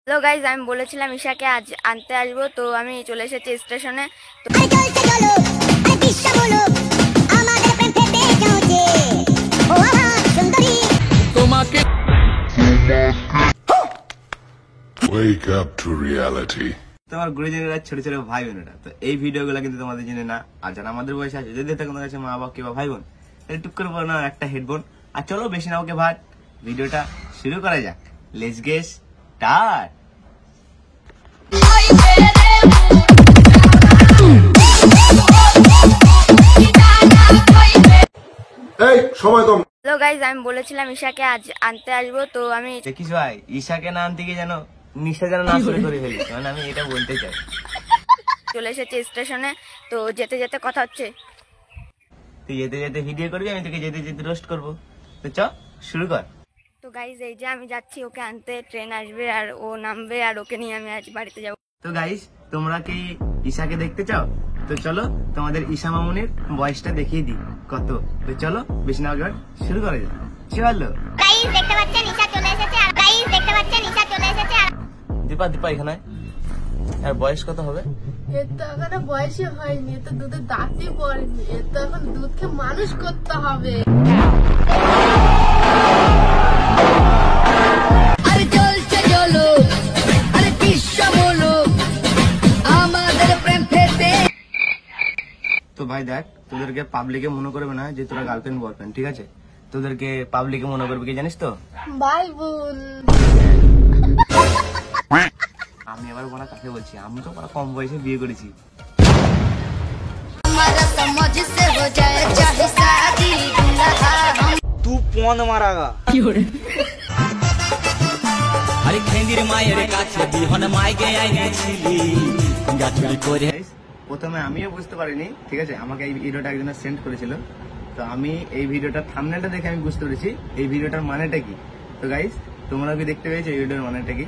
Hello guys, আমি বলেছিলাম ঈশাকে আজ আনতে আসবো, তো আমি চলে এসেছি স্টেশনে। তোমাকে Wake up to reality. তোমার গুরুজনেরা ছোট ছোট ভাই বোনেরা, তো এই ভিডিওগুলো কিন্তু তোমাদের জন্য না। আর যারা আমাদের বয়সে আছে, যদি তোমাদের কাছে মা বাবা কিংবা ভাই বোন, টুক করে বলো না একটা হেডফোন। আর চলো বেশি না ওকে ভাট, ভিডিওটা শুরু করা যাক। Let's get start. এই সময় কম। হ্যালো গাইজ, আমি বলেছিলাম ঈশাকে আজ আনতে আসবো, তো আমি দেখিস ভাই, ঈশাকে না আনতে গিয়ে যেন নিশা যেন না শুরু করে ফেলি, কারণ আমি এটা বলতে চাই। চলে এসেছি স্টেশনে, তো যেতে যেতে কথা হচ্ছে। তুই যেতে যেতে ভিডিও করবি, আমি তোকে যেতে যেতে রোস্ট করবো। তো চ শুরু কর। তো গাইজ, এই যে আমি যাচ্ছি ওকে আনতে, ট্রেন আসবে আর ও নামবে, আর ওকে নিয়ে আমি আজ বাড়িতে যাবো। তো গাইস, তোমরা কি ঈশাকে দেখতে চাও? তো চলো তোমাদের ঈশা মামুনির বয়সটা দেখিয়ে দিই কত। তো চলো বেশি না আগে শুরু করা যাক। চলো গাইস, দেখতে পাচ্ছেন ঈশা চলে এসেছে। আর গাইস, দেখতে পাচ্ছেন ঈশা চলে এসেছে। দীপা এখানে আর বয়স কত হবে? এর তো এখনো বয়সই হয়নি, এ তো দুধের দাঁতই পড়েনি, এর তো এখন দুধকে মানুষ করতে হবে। আরে চলছে চলো, আরে বিশ্ব বলো আমাদের প্রেম ফেটে। তো ভাই দেখ, তোদেরকে পাবলিকে মনে করবে না যে তোরা গার্লফ্রেন্ড বয়ফ্রেন্ড, ঠিক আছে? তোদেরকে পাবলিকে মনে করবে কি জানিস তো? ভাই বোন। আমি আবার বলা কাকে বলছি, আমি তো কম বয়সে বিয়ে করেছি। हमारा समझ से हो जाए चाहे शादी दुल्हा हम तू पौन मारागा। আরে খেন্দির মায়ের কাছে বিহন মাইকে আইনেছিলি গাছুরি করে। প্রথমে আমিও বুঝতে পারিনি, ঠিক আছে? আমাকে এই ভিডিওটা একজনের সেন্ড করেছিল, তো আমি এই ভিডিওটার থাম্বনেলটা দেখে আমি বুঝতে পেরেছি এই ভিডিওটার মানেটা কি। তো গাইস, তোমরা কি দেখতে পেয়েছো এই ভিডিওর মানেটা কি?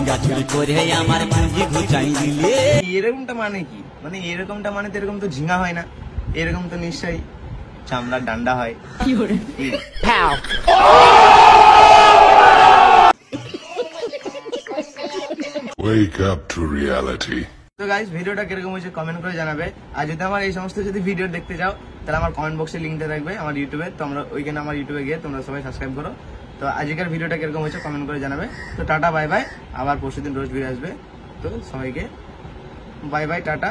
গাছুরি করে আমার পুঁজি ঘুচাই দিলে। এরকমটা মানে কি? মানে এরকমটা মানে তো এরকম তো ঝিঙা হয় না, এরকম তো নিশ্চয়ই চামড়ার ডান্ডা হয়। কি? Wake up to reality. তো গাইস, ভিডিওটা কিরকম হয়েছে কমেন্ট করে জানাবে। আর যদি আমার এই সমস্ত যদি ভিডিও দেখতে চাও, তাহলে আমার কমেন্ট বক্সে লিঙ্কটা থাকবে আমার ইউটিউবে, তোমরা ওইখানে আমার ইউটিউবে গিয়ে তোমরা সবাই সাবস্ক্রাইব করো। তো আজকের ভিডিওটা কিরকম হয়েছে কমেন্ট করে জানাবে। তো টাটা বাই বাই, আবার পরশুদিন রোজ ভিডিও আসবে। তো সবাইকে বাই বাই, টাটা।